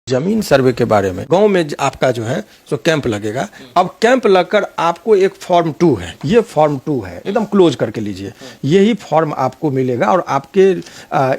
जमीन सर्वे के बारे में गांव में आपका जो है सो कैंप लगेगा। अब कैंप लगकर आपको एक फॉर्म 2 है, ये फॉर्म 2 है, एकदम क्लोज करके लीजिए। यही फॉर्म आपको मिलेगा और आपके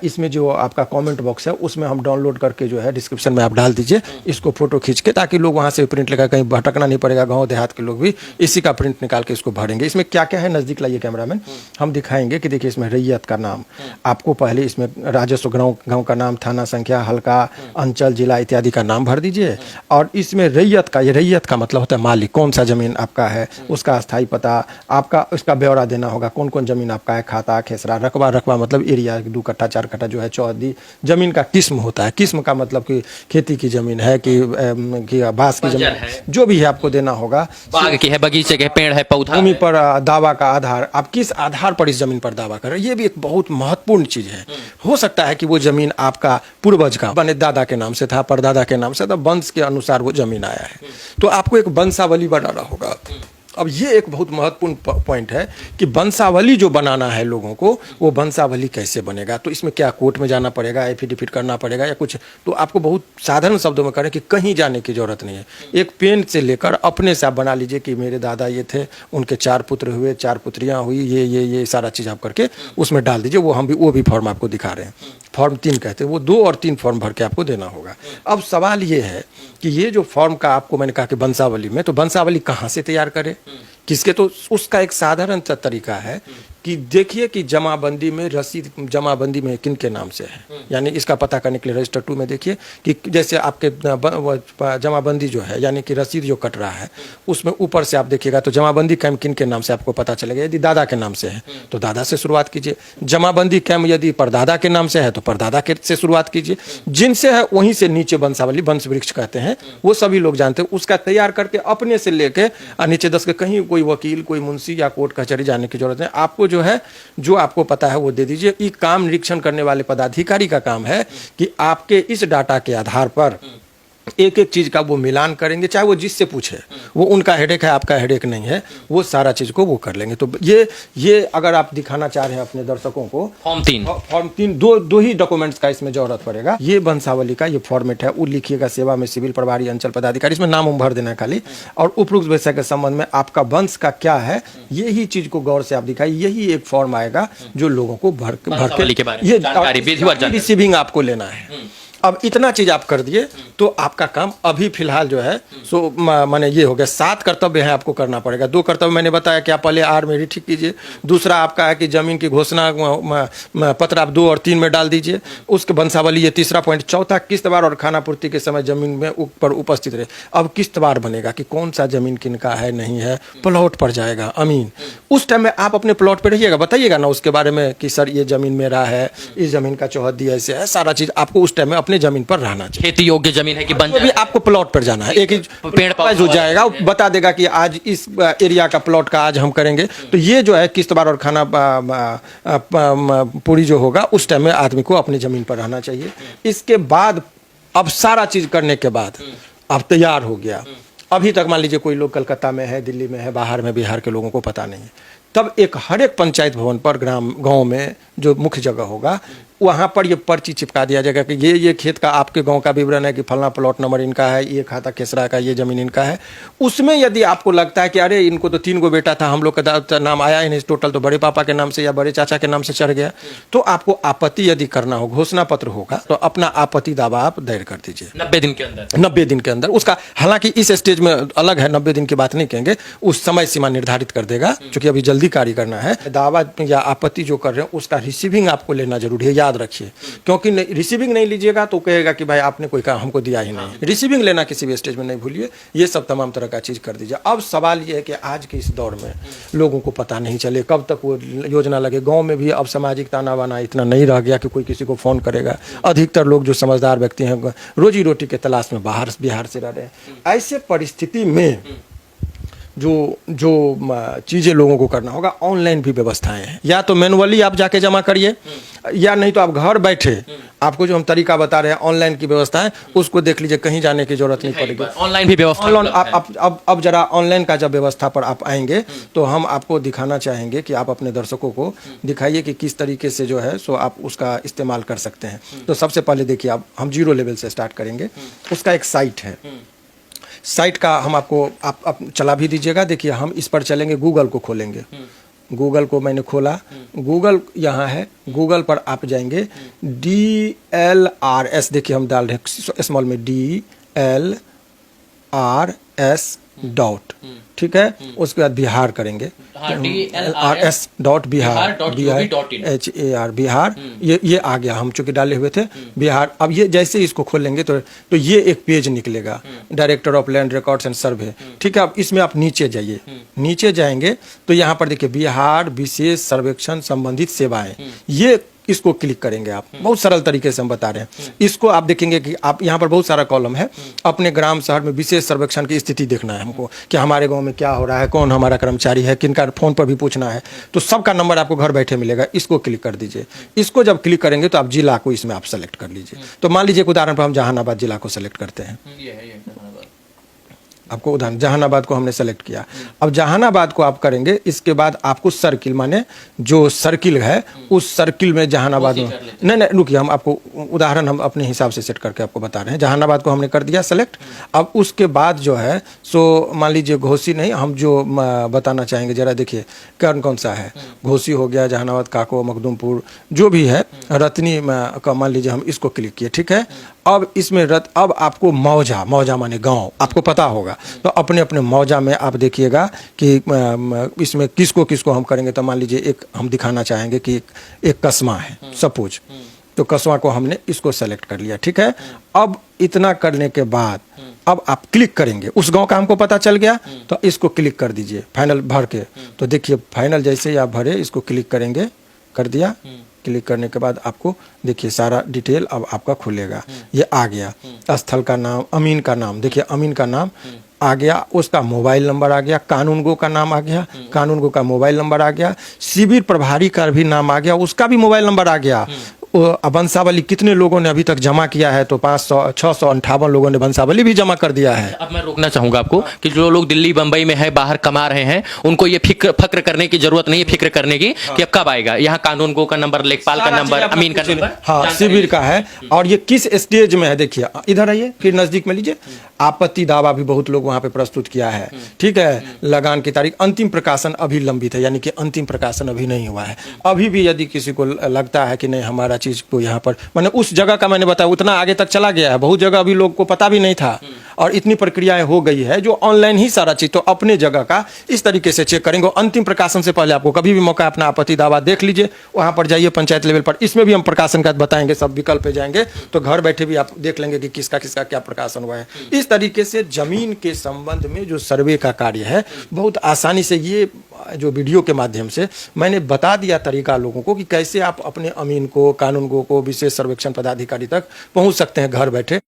इसमें जो आपका कमेंट बॉक्स है उसमें हम डाउनलोड करके जो है डिस्क्रिप्शन में आप डाल दीजिए इसको फोटो खींच के, ताकि लोग वहाँ से प्रिंट लगा, कहीं भटकना नहीं पड़ेगा। गाँव देहात के लोग भी इसी का प्रिंट निकाल के इसको भरेंगे। इसमें क्या क्या है, नज़दीक लाइए कैमरामैन, हम दिखाएंगे कि देखिए इसमें रैयत का नाम आपको पहले, इसमें राजस्व गाँव का नाम, थाना संख्या, हल्का, अंचल, जिला इत्यादि का नाम भर दीजिए। और इसमें रैयत का, ये रैयत का मतलब होता है मालिक, कौन सा जमीन आपका है, उसका स्थायी पता, आपका उसका ब्यौरा देना होगा, कौन कौन जमीन आपका है, खाता, खेसरा, रकबा। रकबा मतलब एरिया, 2 कट्ठा 4 कट्ठा जो है, चौहदी। जमीन का किस्म होता है, किस्म का मतलब कि खेती की जमीन है कि बांस की जमीन, जो भी है आपको देना होगा। बाग की है, बगीचे के, पेड़ है, पौधा भूमि पर दावा का आधार, आप किस आधार पर इस जमीन पर दावा कर रहे हैं, ये भी एक बहुत महत्वपूर्ण चीज है। हो सकता है कि वो जमीन आपका पूर्वज का, बने दादा के नाम से था, परदादा के नाम से था, वंश के अनुसार वो जमीन आया है, तो आपको एक वंशावली बनाना होगा। अब ये एक बहुत महत्वपूर्ण पॉइंट है कि वंशावली जो बनाना है लोगों को, वो वंशावली कैसे बनेगा। तो इसमें क्या कोर्ट में जाना पड़ेगा, एफिडेविट करना पड़ेगा या कुछ, तो आपको बहुत साधारण शब्दों में करें कि कहीं जाने की जरूरत नहीं है। एक पेन से लेकर अपने से आप बना लीजिए कि मेरे दादा ये थे, उनके 4 पुत्र हुए, 4 पुत्रियां हुई, ये सारा चीज़ आप करके उसमें डाल दीजिए। वो भी फॉर्म आपको दिखा रहे हैं, फॉर्म 3 कहते हैं, वो 2 और 3 फॉर्म भर के आपको देना होगा। अब सवाल ये है कि ये जो फॉर्म का आपको मैंने कहा कि वंशावली में, तो वंशावली कहाँ से तैयार करें, किसके, तो उसका एक साधारण तरीका है कि देखिए कि जमाबंदी में रसीद, जमाबंदी में किन के नाम से है, यानी इसका पता करने के लिए रजिस्टर 2 में देखिए कि जैसे आपके जमाबंदी जो है, यानी कि रसीद जो कट रहा है, उसमें ऊपर से आप देखिएगा तो जमाबंदी कैम्प किन के नाम से आपको पता चलेगा। यदि दादा के नाम से है तो दादा से शुरुआत कीजिए। जमाबंदी कैम्प यदि परदादा के नाम से है तो परदादा के से शुरुआत कीजिए। जिनसे है वहीं से नीचे वंशावली, वंश वृक्ष कहते हैं, वो सभी लोग जानते हैं। उसका तैयार करके अपने से लेके नीचे 10 के, कहीं कोई वकील, कोई मुंशी या कोर्ट कचहरी जाने की जरूरत नहीं। आपको जो है, जो आपको पता है वो दे दीजिए। ये काम निरीक्षण करने वाले पदाधिकारी का काम है कि आपके इस डाटा के आधार पर एक एक चीज का वो मिलान करेंगे, चाहे वो जिससे पूछे, वो उनका हेडेक है, आपका हेडेक नहीं है, वो सारा चीज को वो कर लेंगे। तो ये अगर आप दिखाना चाह रहे हैं अपने दर्शकों को, फॉर्म 3 दो ही डॉक्यूमेंट्स का इसमें जरूरत पड़ेगा। ये वंशावली का ये फॉर्मेट है, वो लिखिएगा, सेवा में सिविल प्रभारी, अंचल पदाधिकारी, इसमें नाम भर देना है खाली। और उपरोक्त विषय के संबंध में आपका वंश का क्या है, यही चीज को गौर से आप दिखाइए। यही एक फॉर्म आएगा जो लोगों को भर के ये रिसीविंग आपको लेना है। अब इतना चीज आप कर दिए तो आपका काम अभी फिलहाल जो है सो माने ये हो गया। 7 कर्तव्य हैं आपको करना पड़ेगा। 2 कर्तव्य मैंने बताया कि आप पहले आर में ठीक कीजिए। दूसरा आपका है कि जमीन की घोषणा पत्र आप 2 और 3 में डाल दीजिए, उसके वंशावली, ये तीसरा पॉइंट। चौथा, किस्तवार और खाना पूर्ति के समय जमीन में ऊपर उपस्थित रहे। अब किस्तवार बनेगा कि कौन सा जमीन किनका है, नहीं है, प्लॉट पर जाएगा अमीन। उस टाइम में आप अपने प्लॉट पर रहिएगा, बताइएगा ना उसके बारे में कि सर ये जमीन मेरा है, इस जमीन का चौहद्दी ऐसे है, सारा चीज आपको उस टाइम में अपने जमीन पर रहना चाहिए। खेती योग्य जमीन है कि बन भी आपको प्लॉट पर जाना है। एक ही पेड़ जो जाएगा बता देगा कि आज इस एरिया का प्लॉट का आज हम करेंगे। तो ये जो है किस्तवार और खाना पूरी जो होगा, उस टाइम में आदमी को अपनी जमीन पर रहना चाहिए। इसके बाद अब सारा चीज करने के बाद अब तैयार हो गया। अभी तक मान लीजिए कोई लोग कलकत्ता में है, दिल्ली में है, बाहर में, बिहार के लोगों को पता नहीं है, तब हर एक पंचायत भवन पर, गांव में जो मुख्य जगह होगा, वहाँ पर ये पर्ची चिपका दिया जाएगा कि ये खेत का आपके गांव का विवरण है कि फलना प्लॉट नंबर इनका है, ये खाता खेसरा का, ये जमीन इनका है। उसमें यदि आपको लगता है कि अरे इनको तो 3 गो बेटा था, हम लोग का नाम आया ही नहीं, टोटल तो बड़े पापा के नाम से या बड़े चाचा के नाम से चढ़ गया, तो आपको आपत्ति यदि करना हो, घोषणा पत्र होगा, तो अपना आपत्ति दावा आप दायर कर दीजिए 90 दिन के अंदर। 90 दिन के अंदर उसका, हालांकि इस स्टेज में अलग है, 90 दिन की बात नहीं कहेंगे, उस समय सीमा निर्धारित कर देगा, क्योंकि अभी जल्दी कार्य करना है। दावा या आपत्ति जो कर रहे हैं उसका रिसीविंग आपको लेना जरूरी है, याद रखिए, क्योंकि रिसीविंग नहीं लीजिएगा तो कहेगा कि भाई आपने कोई काम हमको दिया ही नहीं। रिसीविंग लेना किसी भी स्टेज में नहीं भूलिए। ये सब तमाम तरह का चीज कर दीजिए। अब सवाल ये है कि आज के इस दौर में लोगों को पता नहीं चले कब तक वो योजना लगे। गांव में भी अब सामाजिक ताना बाना इतना नहीं रह गया कि कोई किसी को फोन करेगा। अधिकतर लोग जो समझदार व्यक्ति हैं रोजी रोटी के तलाश में बाहर बिहार से रह रहे हैं। ऐसे परिस्थिति में जो जो चीज़ें लोगों को करना होगा, ऑनलाइन भी व्यवस्थाएं हैं। या तो मैनुअली आप जाके जमा करिए, या नहीं तो आप घर बैठे आपको जो हम तरीका बता रहे हैं ऑनलाइन की व्यवस्था है, उसको देख लीजिए, कहीं जाने की जरूरत नहीं पड़ेगी। ऑनलाइन भी व्यवस्था ऑनलाइन उपलब्ध है। अब जरा ऑनलाइन का जब व्यवस्था पर आप आएंगे तो हम आपको दिखाना चाहेंगे कि आप अपने दर्शकों को दिखाइए कि किस तरीके से जो है सो आप उसका इस्तेमाल कर सकते हैं। तो सबसे पहले देखिए, आप हम 0 लेवल से स्टार्ट करेंगे। उसका एक साइट है, साइट का हम आपको आप चला भी दीजिएगा। देखिए, हम इस पर चलेंगे, गूगल को खोलेंगे। गूगल को मैंने खोला, गूगल यहाँ है, गूगल पर आप जाएंगे, DLRS, देखिए हम डाल रहे हैं स्मॉल में DLRS डॉट, ठीक है। उसके बाद बिहार करेंगे, DLRS dot Bihar, BIHAR Bihar. ये आ गया, हम चूंकि डाले हुए थे बिहार। अब ये जैसे इसको खोलेंगे तो ये एक पेज निकलेगा, director of land records and सर्वे, ठीक है। अब इसमें आप नीचे जाइए, नीचे जाएंगे तो यहाँ पर देखिए बिहार विशेष सर्वेक्षण संबंधित सेवाएं, ये इसको क्लिक करेंगे आप। बहुत सरल तरीके से हम बता रहे हैं। इसको आप देखेंगे कि आप यहाँ पर बहुत सारा कॉलम है, अपने ग्राम शहर में विशेष सर्वेक्षण की स्थिति देखना है हमको, कि हमारे गांव में क्या हो रहा है, कौन हमारा कर्मचारी है, किनका फोन पर भी पूछना है, तो सबका नंबर आपको घर बैठे मिलेगा। इसको क्लिक कर दीजिए। इसको जब क्लिक करेंगे तो आप जिला को इसमें आप सेलेक्ट कर लीजिए। तो मान लीजिए एक उदाहरण पर हम जहानाबाद जिला को सेलेक्ट करते हैं। आपको उदाहरण जहानाबाद को हमने सेलेक्ट किया। अब जहानाबाद को आप करेंगे, इसके बाद आपको सर्किल, माने जो सर्किल है उस सर्किल में जहानाबाद में, नहीं रुकिए, हम आपको उदाहरण हम अपने हिसाब से सेट करके आपको बता रहे हैं। जहानाबाद को हमने कर दिया सेलेक्ट। अब उसके बाद जो है सो मान लीजिए घोसी नहीं, हम जो बताना चाहेंगे जरा देखिए कौन कौन सा है। घोसी हो गया, जहानाबाद, काको, मखदूमपुर, जो भी है, रतनी का मान लीजिए हम इसको क्लिक किए, ठीक है। अब इसमें अब आपको मौजा, मौजा माने गांव, आपको पता होगा। तो अपने अपने मौजा में आप देखिएगा कि इसमें किसको किसको हम करेंगे। तो मान लीजिए एक हम दिखाना चाहेंगे कि एक कस्बा है सपोज, तो कस्बा को हमने इसको सेलेक्ट कर लिया, ठीक है। अब इतना करने के बाद अब आप क्लिक करेंगे, उस गांव का हमको पता चल गया, तो इसको क्लिक कर दीजिए फाइनल भर के। तो देखिए फाइनल जैसे ही आप भरे, इसको क्लिक करेंगे, कर दिया। क्लिक करने के बाद आपको देखिए सारा डिटेल अब आपका खुलेगा। ये आ गया, स्थल का नाम, अमीन का नाम, देखिए अमीन का नाम आ गया, उसका मोबाइल नंबर आ गया, कानूनगो का नाम आ गया, कानूनगो का मोबाइल नंबर आ गया, शिविर प्रभारी का भी नाम आ गया, उसका भी मोबाइल नंबर आ गया। वंशावली कितने लोगों ने अभी तक जमा किया है, तो 658 लोगों ने वंशावली भी जमा कर दिया है। अब मैं रोकना चाहूंगा आपको कि जो लोग दिल्ली बंबई में है, बाहर कमा रहे हैं, उनको ये फक्र करने की जरूरत नहीं है, फिक्र करने की कि अब कब आएगा। यहाँ कानून गो का नंबर, लेखपाल का नंबर, अमीन का नंबर, हाँ शिविर का है, और ये किस स्टेज में है। देखिए इधर आइए, फिर नजदीक में लीजिए, आपत्ति दावा भी बहुत लोग वहां पे प्रस्तुत किया है, ठीक है। लगान की तारीख, अंतिम प्रकाशन अभी लंबित है, यानी कि अंतिम प्रकाशन अभी नहीं हुआ है। अभी भी यदि किसी को लगता है कि नहीं हमारा चीज को यहाँ पर, मैंने उस जगह का मैंने बताया उतना आगे तक चला गया है, बहुत जगह अभी लोग को पता भी नहीं था, और इतनी प्रक्रियाएं हो गई है जो ऑनलाइन ही सारा चीज। तो अपने जगह का इस तरीके से चेक करेंगे। अंतिम प्रकाशन से पहले आपको कभी भी मौका अपना आपत्ति दावा देख लीजिए, वहां पर जाइए पंचायत लेवल पर, इसमें भी हम प्रकाशन का बताएंगे, सब विकल्प पे जाएंगे तो घर बैठे भी आप देख लेंगे कि किसका किसका क्या प्रकाशन हुआ है। इस तरीके से जमीन के संबंध में जो सर्वे का कार्य है, बहुत आसानी से ये जो वीडियो के माध्यम से मैंने बता दिया तरीका लोगों को कि कैसे आप अपने अमीन को, कानूनगो को, विशेष सर्वेक्षण पदाधिकारी तक पहुंच सकते हैं घर बैठे।